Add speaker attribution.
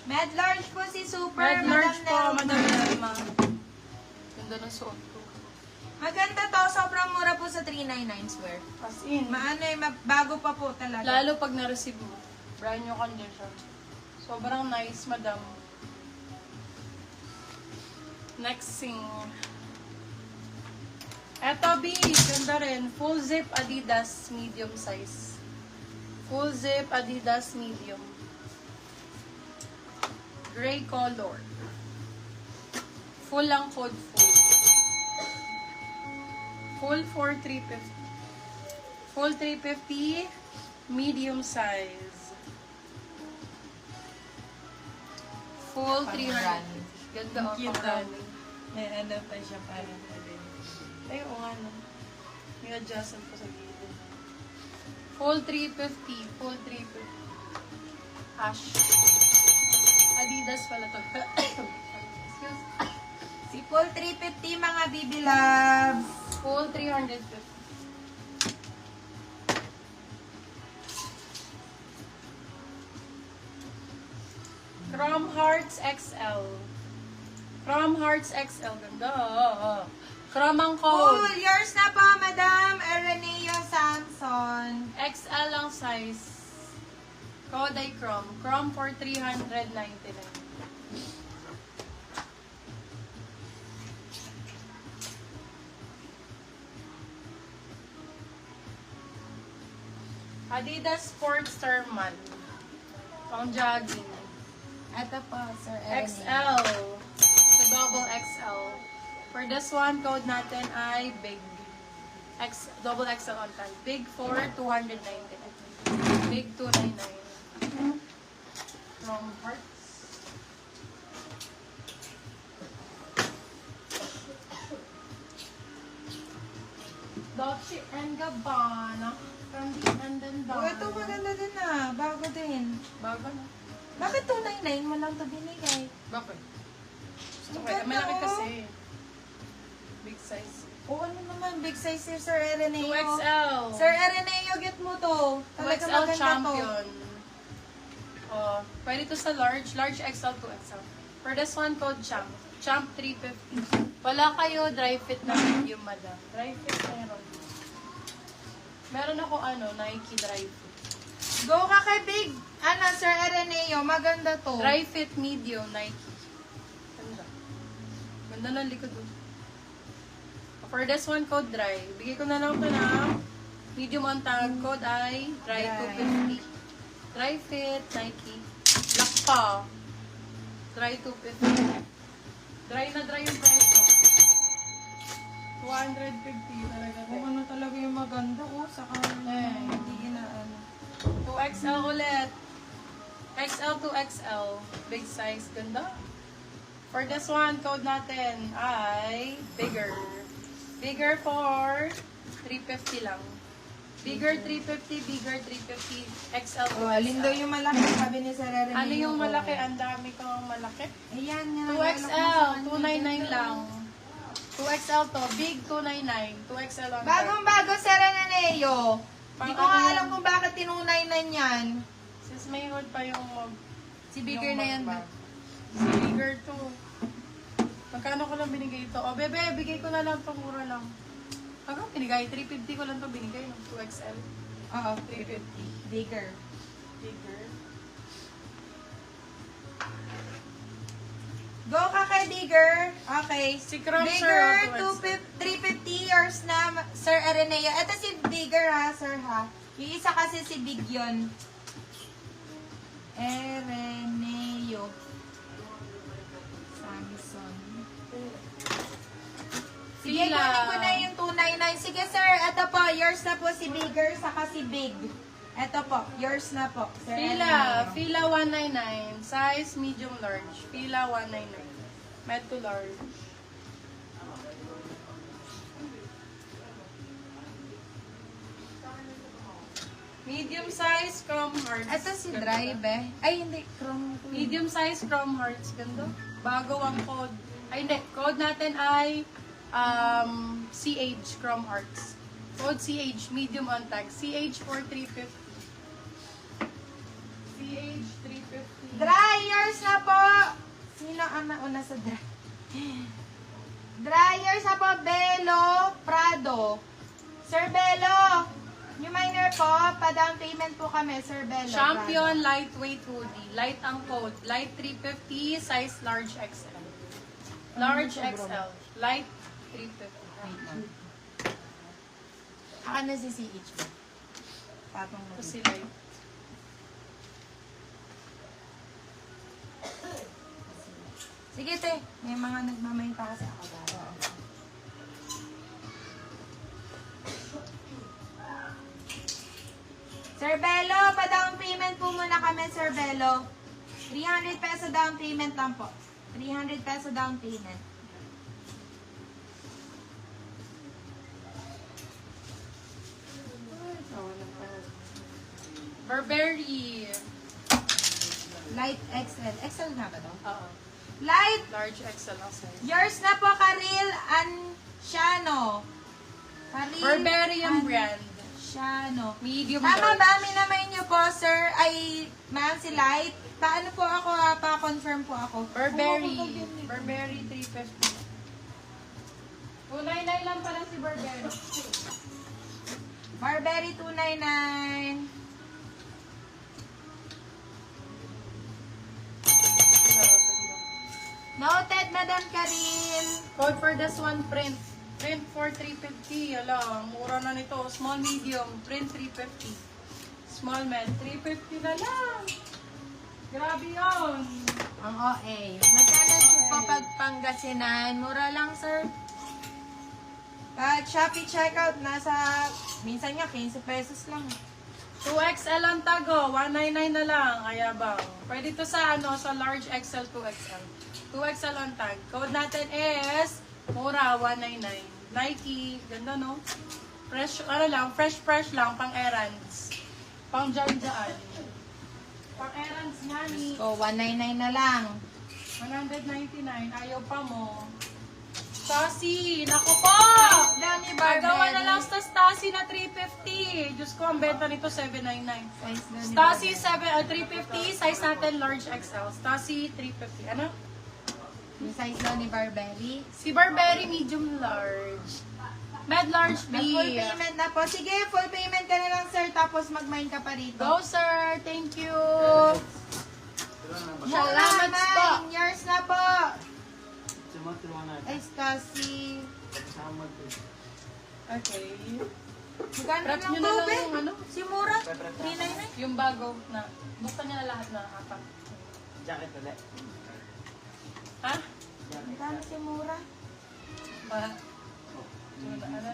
Speaker 1: Med large po si Super.
Speaker 2: Red large po,
Speaker 1: Nelma.
Speaker 2: Madam Nelma. Ganda ng suot ko.
Speaker 1: Maganda to. Sobrang mura po sa 399 swear.
Speaker 2: As in.
Speaker 1: Maano eh, bago pa po talaga.
Speaker 2: Lalo pag na-receive mo. Brand new condition. Sobrang nice, madam. Next thing. Eto, B. Ganda rin. Full zip Adidas medium size. Full zip Adidas medium. Gray color. Full lang code full. Full for 350. Full 350. Medium size. Full 300. Ganda o,
Speaker 1: Cute
Speaker 2: pang
Speaker 1: daw. May ano pa siya parang
Speaker 2: Ay, oo nga no. May adjustment ko sa gilid. Full 350. Full 350. Ash. Adidas pala to. Excuse.
Speaker 1: Si Full 350 mga baby loves.
Speaker 2: Full 350. Chrome Hearts XL. Chrome Hearts XL. Ganda. Chrome ang
Speaker 1: Full,
Speaker 2: code.
Speaker 1: yours na po, Madam Ereneo Samson.
Speaker 2: XL ang size. Code ay Chrome. Chrome for 399. Adidas Sports Thermal. Pang jogging.
Speaker 1: Ito po, Sir Ereneo.
Speaker 2: XL. The double XL. For this one, code natin ay big. Double XL on time. Big for 299. Big 299. From Hearts. Dolce and Gabbana. From the and then
Speaker 1: Oh, ito maganda din ah. Bago din.
Speaker 2: Bago na.
Speaker 1: Bakit 299 mo lang ito binigay?
Speaker 2: Bakit? Gusto ko.
Speaker 1: Ang
Speaker 2: Malaki
Speaker 1: ganda,
Speaker 2: kasi. Big size.
Speaker 1: O ano naman, big size si Sir Ereneo.
Speaker 2: 2XL.
Speaker 1: Sir Ereneo, get mo to. Talaga
Speaker 2: 2XL
Speaker 1: maganda
Speaker 2: champion. Oh, pwede to sa large. Large XL, 2XL. For this one, code champ. Champ 350. Wala kayo dry fit na medium, madam. Dry fit meron. Meron ako Nike dry fit.
Speaker 1: to. Go ka kay Big. Ano, Sir Ereneo, maganda to.
Speaker 2: Dry fit medium, Nike. Ganda. Ganda ng likod mo. For this one, code dry. Bigay ko na lang ito na medium on tag. Code ay dry
Speaker 1: Dry.
Speaker 2: 250. Dry fit, Nike. Black pa. Dry 250. Dry na dry yung price ko. 250 talaga.
Speaker 1: Kung ano talaga yung maganda, oh, saka hindi inaano.
Speaker 2: 2XL ulit. XL to XL. Big size. Ganda. For this one, code natin ay bigger. Bigger for 350 lang. Bigger 350, bigger 350, XL to
Speaker 1: Oh, alin daw
Speaker 2: XL.
Speaker 1: yung malaki, sabi ni Sir Ereneo.
Speaker 2: Ano yung malaki? Ang dami kong malaki.
Speaker 1: Ayan, yan.
Speaker 2: 2XL, 299 lang. 2XL to, big 299. 2XL on
Speaker 1: Bagong-bago, Sir Ereneo. Hindi ko nga
Speaker 2: Pang-
Speaker 1: alam kung bakit tinunay-nan yan.
Speaker 2: Since may hood pa yung
Speaker 1: Si Bigger na yan.
Speaker 2: mag-bag. Si bigger to. Magkano ko lang binigay ito? O, bebe, bigay ko na lang ito. Mura lang. Hanggang binigay? 350 ko lang ito binigay. 2XL.
Speaker 1: Oo, 350. Bigger.
Speaker 2: Bigger.
Speaker 1: Go ka kay Bigger. Okay.
Speaker 2: Si Chrome,
Speaker 1: Bigger,
Speaker 2: sir,
Speaker 1: 350 yours na, Sir Ereneo. Ito si Bigger ha, sir ha. Yung isa kasi si Big yun. Ereneo. Samson. Sige,
Speaker 2: Fila.
Speaker 1: kunin ko na yung 299. Sige, sir. Ito po, yours na po si Bigger, saka si Big. Ito po, yours na po. Sir
Speaker 2: Fila.
Speaker 1: Ereneo.
Speaker 2: Fila 199. Size medium large. Fila 199. Med to large. Medium size Chrome Hearts.
Speaker 1: Ito si
Speaker 2: Ganda.
Speaker 1: Drive eh. Ay, hindi. Chrome.
Speaker 2: Medium size Chrome Hearts. Ganda. Bago ang code. Ay, hindi. Code natin ay CH Chrome Hearts. Code CH. Medium on tag. CH for 350. CH 350.
Speaker 1: Dryers na po. Sino ang nauna sa dry? Dryers na po, Belo Prado. Sir Belo, new minor po, pa-down payment po kami, Sir Belo.
Speaker 2: Champion lightweight hoodie. Light ang code. Light 350, size large XL. Large XL. Light 350.
Speaker 1: Ano si CH po? Patong mo.
Speaker 2: Kasi light.
Speaker 1: Sige, te. May mga nagmamayta kasi ako dahil. Sir Belo, pa-down payment po muna kami, Sir Belo. 300 peso down payment lang po. 300 peso down payment.
Speaker 2: Burberry.
Speaker 1: Light XL. XL na ba to?
Speaker 2: Oo.
Speaker 1: Light,
Speaker 2: Large XL ang size.
Speaker 1: yours na po, Karil Anciano. Karil
Speaker 2: Burberry yung brand.
Speaker 1: Anciano.
Speaker 2: Medium
Speaker 1: Tama
Speaker 2: large.
Speaker 1: ba? Minamay niyo po, sir, ay ma'am si Light. Paano po ako, pa-confirm po ako?
Speaker 2: Burberry. Burberry 350. 299 lang pala si Burberry.
Speaker 1: Burberry 299. Noted, Madam Karil.
Speaker 2: Code for this one, print. Print for 350. Ala, mura na nito. Small, medium. Print 350. Small man, 350 na lang. Grabe yun.
Speaker 1: Ang OA. Magkano sir po pag Pangasinan? Mura lang, sir. Pag Shopee checkout, nasa, minsan nga, 15 pesos lang.
Speaker 2: 2XL ang tago. 199 na lang. Ayabang. Pwede to sa sa large XL, 2XL. 2XL ang tag. Code natin is mura, 199. Nike. Ganda, no? Fresh, fresh lang. Pang errands. Pang dyan. Pang errands nga ni.
Speaker 1: So, 199 na lang.
Speaker 2: 199. Ayaw pa mo. Stasi! Naku po!
Speaker 1: Dami
Speaker 2: Magawa na
Speaker 1: Barbell.
Speaker 2: lang sa Stasi na 350. Diyos ko, ang benta nito 799.
Speaker 1: Size na ni
Speaker 2: Stasi
Speaker 1: Barbell.
Speaker 2: 350, size natin large XL. Stasi 350. Ano?
Speaker 1: Yung size daw ni Burberry.
Speaker 2: Si Burberry medium large. Med large B.
Speaker 1: Full payment na po. Sige, full payment ka na lang, sir. Tapos mag-mine ka pa rito.
Speaker 2: Go sir, thank you.
Speaker 1: Salamat
Speaker 2: po.
Speaker 1: Yours na po. Ay, Stasi.
Speaker 2: Okay.
Speaker 1: Magkano
Speaker 2: Prep
Speaker 1: lang
Speaker 2: nyo na
Speaker 1: to,
Speaker 2: lang
Speaker 1: be?
Speaker 2: yung ano?
Speaker 1: Si Mura? 399?
Speaker 2: Yung bago na. Buksan niya na lahat na apat.
Speaker 3: Jacket ulit.
Speaker 2: Ha?
Speaker 1: Magkano si Mura?
Speaker 2: Ba? Ano na